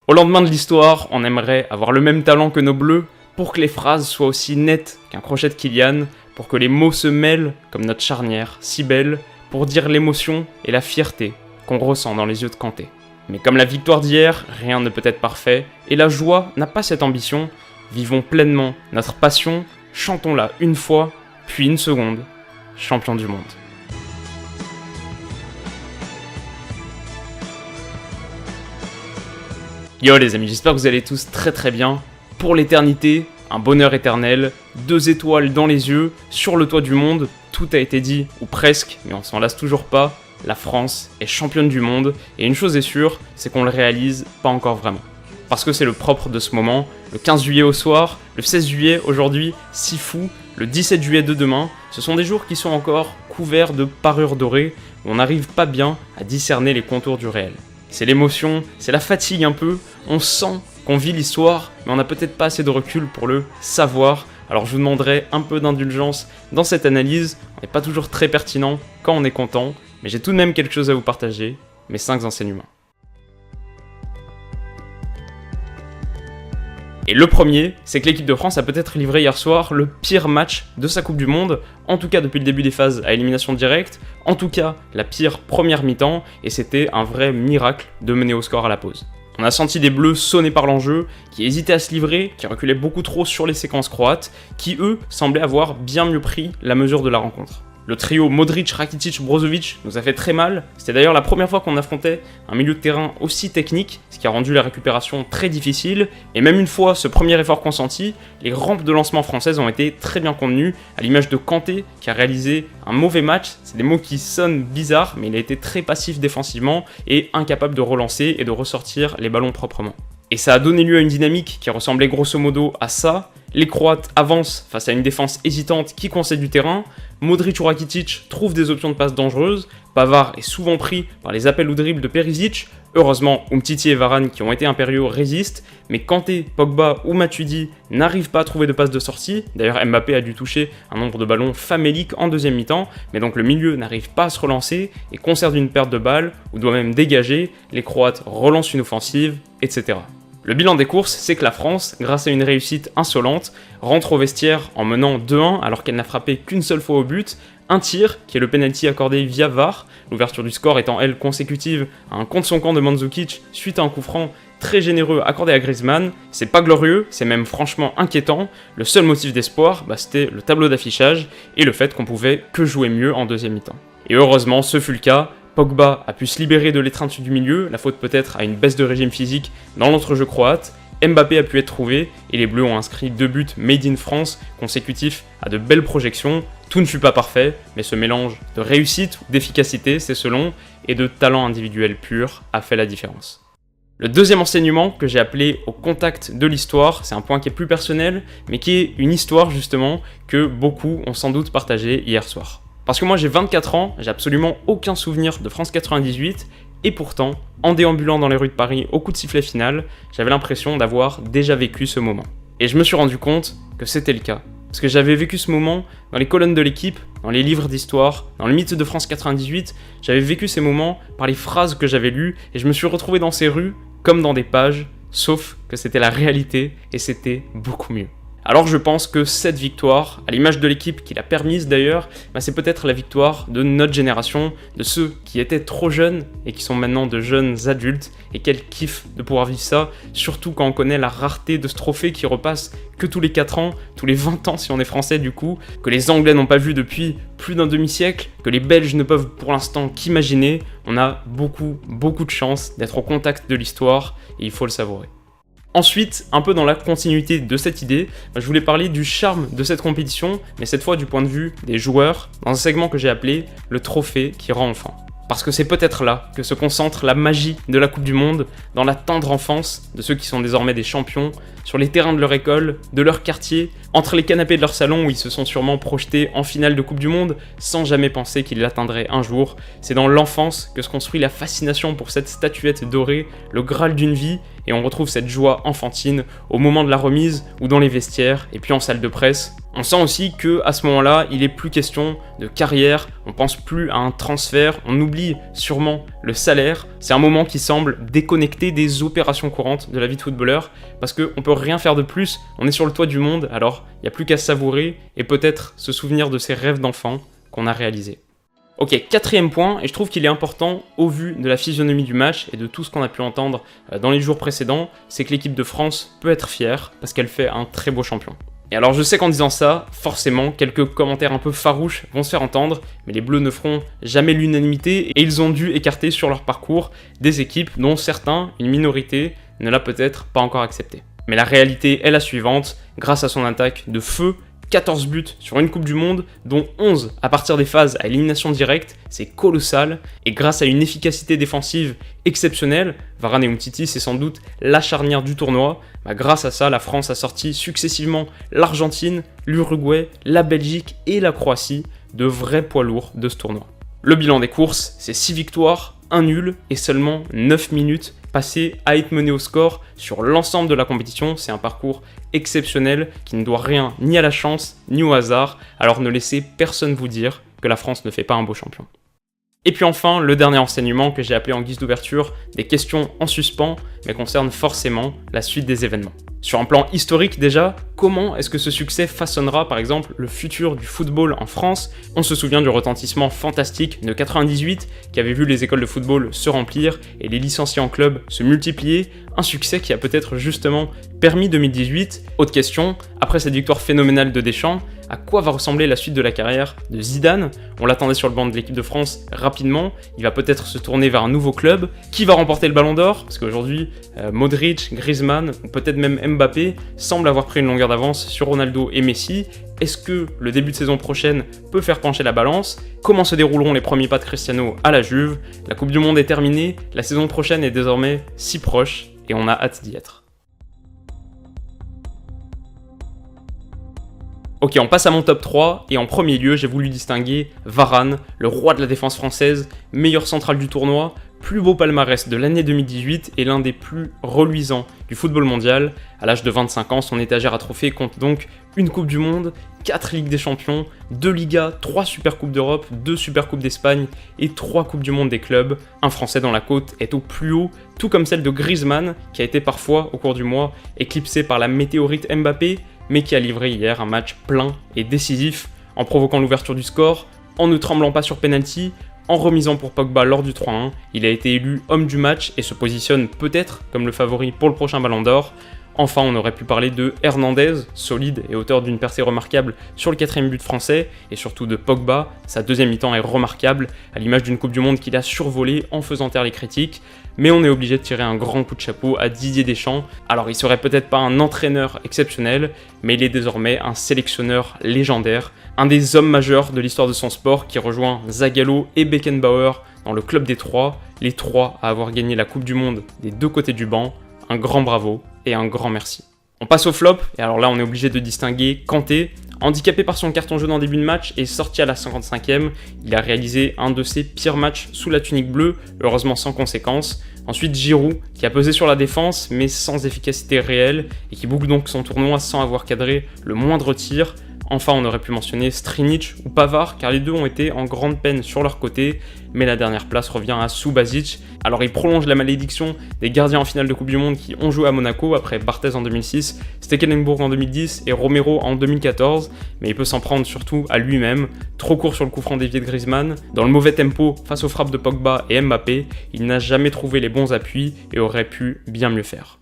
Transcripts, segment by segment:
Au lendemain de l'histoire, on aimerait avoir le même talent que nos bleus pour que les phrases soient aussi nettes qu'un crochet de Kylian, pour que les mots se mêlent comme notre charnière si belle, pour dire l'émotion et la fierté qu'on ressent dans les yeux de Kanté. Mais comme la victoire d'hier, rien ne peut être parfait, et la joie n'a pas cette ambition. Vivons pleinement notre passion, chantons-la une fois, puis une seconde, champion du monde. Yo les amis, j'espère que vous allez tous très bien. Pour l'éternité, un bonheur éternel, 2 étoiles dans les yeux, sur le toit du monde, tout a été dit, ou presque, mais on s'en lasse toujours pas, la France est championne du monde, et une chose est sûre, c'est qu'on le réalise pas encore vraiment. Parce que c'est le propre de ce moment, le 15 juillet au soir, le 16 juillet aujourd'hui, si fou, le 17 juillet de demain, ce sont des jours qui sont encore couverts de parures dorées, où on n'arrive pas bien à discerner les contours du réel. C'est l'émotion, c'est la fatigue un peu, on sent qu'on vit l'histoire, mais on n'a peut-être pas assez de recul pour le savoir, alors je vous demanderai un peu d'indulgence dans cette analyse, on n'est pas toujours très pertinent quand on est content, mais j'ai tout de même quelque chose à vous partager, mes 5 enseignements. Et le premier, c'est que l'équipe de France a peut-être livré hier soir le pire match de sa Coupe du Monde, en tout cas depuis le début des phases à élimination directe, en tout cas la pire première mi-temps, et c'était un vrai miracle de mener au score à la pause. On a senti des bleus sonnés par l'enjeu, qui hésitaient à se livrer, qui reculaient beaucoup trop sur les séquences croates, qui eux semblaient avoir bien mieux pris la mesure de la rencontre. Le trio Modric, Rakitic, Brozovic nous a fait très mal, c'était d'ailleurs la première fois qu'on affrontait un milieu de terrain aussi technique, ce qui a rendu la récupération très difficile, et même une fois ce premier effort consenti, les rampes de lancement françaises ont été très bien contenues, à l'image de Kanté qui a réalisé un mauvais match, c'est des mots qui sonnent bizarres, mais il a été très passif défensivement et incapable de relancer et de ressortir les ballons proprement. Et ça a donné lieu à une dynamique qui ressemblait grosso modo à ça. Les Croates avancent face à une défense hésitante qui concède du terrain. Modric ou Rakitic trouvent des options de passe dangereuses. Pavard est souvent pris par les appels ou dribbles de Perisic. Heureusement, Umtiti et Varane qui ont été impériaux résistent. Mais Kanté, Pogba ou Matuidi n'arrivent pas à trouver de passe de sortie. D'ailleurs, Mbappé a dû toucher un nombre de ballons famélique en deuxième mi-temps. Mais donc le milieu n'arrive pas à se relancer et conserve une perte de balle ou doit même dégager. Les Croates relancent une offensive, etc. Le bilan des courses, c'est que la France, grâce à une réussite insolente, rentre au vestiaire en menant 2-1 alors qu'elle n'a frappé qu'une seule fois au but, un tir, qui est le penalty accordé via VAR, l'ouverture du score étant elle consécutive à un contre son camp de Mandzukic suite à un coup franc très généreux accordé à Griezmann. C'est pas glorieux, c'est même franchement inquiétant, le seul motif d'espoir, c'était le tableau d'affichage et le fait qu'on pouvait que jouer mieux en deuxième mi-temps. Et heureusement, ce fut le cas. Pogba a pu se libérer de l'étreinte du milieu, la faute peut-être à une baisse de régime physique dans l'entrejeu croate. Mbappé a pu être trouvé et les Bleus ont inscrit 2 buts made in France consécutifs à de belles projections. Tout ne fut pas parfait, mais ce mélange de réussite ou d'efficacité, c'est selon, et de talent individuel pur a fait la différence. Le deuxième enseignement que j'ai appelé au contact de l'histoire, c'est un point qui est plus personnel, mais qui est une histoire justement que beaucoup ont sans doute partagé hier soir. Parce que moi j'ai 24 ans, j'ai absolument aucun souvenir de France 98, et pourtant, en déambulant dans les rues de Paris au coup de sifflet final, j'avais l'impression d'avoir déjà vécu ce moment. Et je me suis rendu compte que c'était le cas. Parce que j'avais vécu ce moment dans les colonnes de l'équipe, dans les livres d'histoire, dans le mythe de France 98, j'avais vécu ces moments par les phrases que j'avais lues, et je me suis retrouvé dans ces rues comme dans des pages, sauf que c'était la réalité, et c'était beaucoup mieux. Alors je pense que cette victoire, à l'image de l'équipe qui l'a permise d'ailleurs, c'est peut-être la victoire de notre génération, de ceux qui étaient trop jeunes et qui sont maintenant de jeunes adultes, et quel kiff de pouvoir vivre ça, surtout quand on connaît la rareté de ce trophée qui repasse que tous les 4 ans, tous les 20 ans si on est français du coup, que les Anglais n'ont pas vu depuis plus d'un demi-siècle, que les Belges ne peuvent pour l'instant qu'imaginer. On a beaucoup de chance d'être au contact de l'histoire et il faut le savourer. Ensuite, un peu dans la continuité de cette idée, je voulais parler du charme de cette compétition, mais cette fois du point de vue des joueurs, dans un segment que j'ai appelé « Le trophée qui rend enfant ». Parce que c'est peut-être là que se concentre la magie de la Coupe du Monde, dans la tendre enfance de ceux qui sont désormais des champions, sur les terrains de leur école, de leur quartier, entre les canapés de leur salon où ils se sont sûrement projetés en finale de Coupe du Monde, sans jamais penser qu'ils l'atteindraient un jour. C'est dans l'enfance que se construit la fascination pour cette statuette dorée, le Graal d'une vie, et on retrouve cette joie enfantine au moment de la remise ou dans les vestiaires et puis en salle de presse. On sent aussi que à ce moment-là, il est plus question de carrière, on pense plus à un transfert, on oublie sûrement le salaire. C'est un moment qui semble déconnecté des opérations courantes de la vie de footballeur parce qu'on peut rien faire de plus, on est sur le toit du monde, alors il n'y a plus qu'à savourer et peut-être se souvenir de ses rêves d'enfant qu'on a réalisés. Ok, 4e point, et je trouve qu'il est important au vu de la physionomie du match et de tout ce qu'on a pu entendre dans les jours précédents, c'est que l'équipe de France peut être fière parce qu'elle fait un très beau champion. Et alors je sais qu'en disant ça, forcément, quelques commentaires un peu farouches vont se faire entendre, mais les Bleus ne feront jamais l'unanimité et ils ont dû écarter sur leur parcours des équipes dont certains, une minorité, ne l'a peut-être pas encore accepté. Mais la réalité est la suivante, grâce à son attaque de feu, 14 buts sur une Coupe du Monde, dont 11 à partir des phases à élimination directe, c'est colossal, et grâce à une efficacité défensive exceptionnelle, Varane et Umtiti c'est sans doute la charnière du tournoi, grâce à ça la France a sorti successivement l'Argentine, l'Uruguay, la Belgique et la Croatie, de vrais poids lourds de ce tournoi. Le bilan des courses, c'est 6 victoires, 1 nul et seulement 9 minutes passées à être mené au score sur l'ensemble de la compétition. C'est un parcours exceptionnel qui ne doit rien ni à la chance ni au hasard, alors ne laissez personne vous dire que la France ne fait pas un beau champion. Et puis enfin, le dernier enseignement que j'ai appelé en guise d'ouverture des questions en suspens, mais concerne forcément la suite des événements. Sur un plan historique déjà, comment est-ce que ce succès façonnera par exemple le futur du football en France ? On se souvient du retentissement fantastique de 98 qui avait vu les écoles de football se remplir et les licenciés en club se multiplier, un succès qui a peut-être justement permis 2018. Autre question, après cette victoire phénoménale de Deschamps, à quoi va ressembler la suite de la carrière de Zidane ? On l'attendait sur le banc de l'équipe de France rapidement, il va peut-être se tourner vers un nouveau club. Qui va remporter le Ballon d'Or ? Parce qu'aujourd'hui, Modric, Griezmann, ou peut-être même Mbappé, semblent avoir pris une longueur d'avance sur Ronaldo et Messi. Est-ce que le début de saison prochaine peut faire pencher la balance ? Comment se dérouleront les premiers pas de Cristiano à la Juve ? La Coupe du Monde est terminée, la saison prochaine est désormais si proche, et on a hâte d'y être. Ok, on passe à mon top 3, et en premier lieu, j'ai voulu distinguer Varane, le roi de la défense française, meilleur central du tournoi, plus beau palmarès de l'année 2018 et l'un des plus reluisants du football mondial. À l'âge de 25 ans, son étagère à trophées compte donc une Coupe du Monde, 4 Ligues des Champions, 2 Ligas, 3 Super Coupes d'Europe, 2 Super Coupes d'Espagne et 3 Coupes du Monde des clubs. Un Français dans la côte est au plus haut, tout comme celle de Griezmann, qui a été parfois, au cours du mois, éclipsée par la météorite Mbappé, mais qui a livré hier un match plein et décisif, en provoquant l'ouverture du score, en ne tremblant pas sur penalty, en remisant pour Pogba lors du 3-1. Il a été élu homme du match et se positionne peut-être comme le favori pour le prochain Ballon d'Or. Enfin, on aurait pu parler de Hernandez, solide et auteur d'une percée remarquable sur le 4e but français, et surtout de Pogba. Sa deuxième mi-temps est remarquable, à l'image d'une Coupe du Monde qu'il a survolée en faisant taire les critiques. Mais on est obligé de tirer un grand coup de chapeau à Didier Deschamps. Alors il serait peut-être pas un entraîneur exceptionnel, mais il est désormais un sélectionneur légendaire, un des hommes majeurs de l'histoire de son sport qui rejoint Zagallo et Beckenbauer dans le club des trois, les trois à avoir gagné la Coupe du Monde des deux côtés du banc. Un grand bravo et un grand merci. On passe au flop, et alors là on est obligé de distinguer Kanté. Handicapé par son carton jaune en début de match et sorti à la 55e, il a réalisé un de ses pires matchs sous la tunique bleue, heureusement sans conséquence. Ensuite Giroud, qui a pesé sur la défense mais sans efficacité réelle et qui boucle donc son tournoi sans avoir cadré le moindre tir. Enfin, on aurait pu mentionner Strinic ou Pavard, car les deux ont été en grande peine sur leur côté, mais la dernière place revient à Subasic. Alors il prolonge la malédiction des gardiens en finale de Coupe du Monde qui ont joué à Monaco, après Barthez en 2006, Stekelenburg en 2010 et Romero en 2014, mais il peut s'en prendre surtout à lui-même, trop court sur le coup franc dévié de Griezmann, dans le mauvais tempo face aux frappes de Pogba et Mbappé, il n'a jamais trouvé les bons appuis et aurait pu bien mieux faire.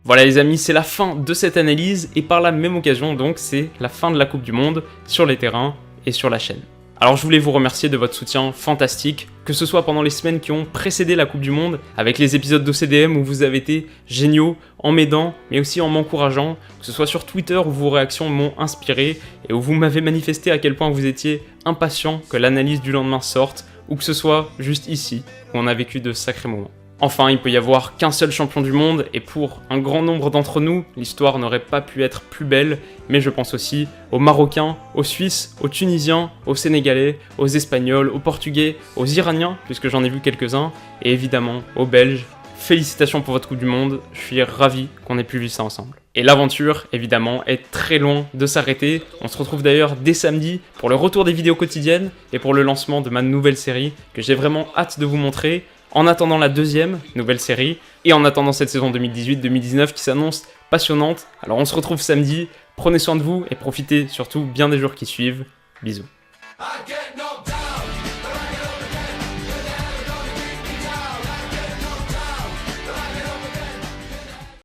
Voilà les amis, c'est la fin de cette analyse et par la même occasion donc c'est la fin de la Coupe du Monde sur les terrains et sur la chaîne. Alors je voulais vous remercier de votre soutien fantastique, que ce soit pendant les semaines qui ont précédé la Coupe du Monde, avec les épisodes d'OCDM où vous avez été géniaux en m'aidant, mais aussi en m'encourageant, que ce soit sur Twitter où vos réactions m'ont inspiré et où vous m'avez manifesté à quel point vous étiez impatient que l'analyse du lendemain sorte, ou que ce soit juste ici où on a vécu de sacrés moments. Enfin, il peut y avoir qu'un seul champion du monde, et pour un grand nombre d'entre nous, l'histoire n'aurait pas pu être plus belle, mais je pense aussi aux Marocains, aux Suisses, aux Tunisiens, aux Sénégalais, aux Espagnols, aux Portugais, aux Iraniens, puisque j'en ai vu quelques-uns, et évidemment aux Belges, félicitations pour votre Coupe du Monde, je suis ravi qu'on ait pu vivre ça ensemble. Et l'aventure, évidemment, est très loin de s'arrêter. On se retrouve d'ailleurs dès samedi pour le retour des vidéos quotidiennes et pour le lancement de ma nouvelle série que j'ai vraiment hâte de vous montrer. En attendant la deuxième nouvelle série et en attendant cette saison 2018-2019 qui s'annonce passionnante. Alors on se retrouve samedi, prenez soin de vous et profitez surtout bien des jours qui suivent. Bisous.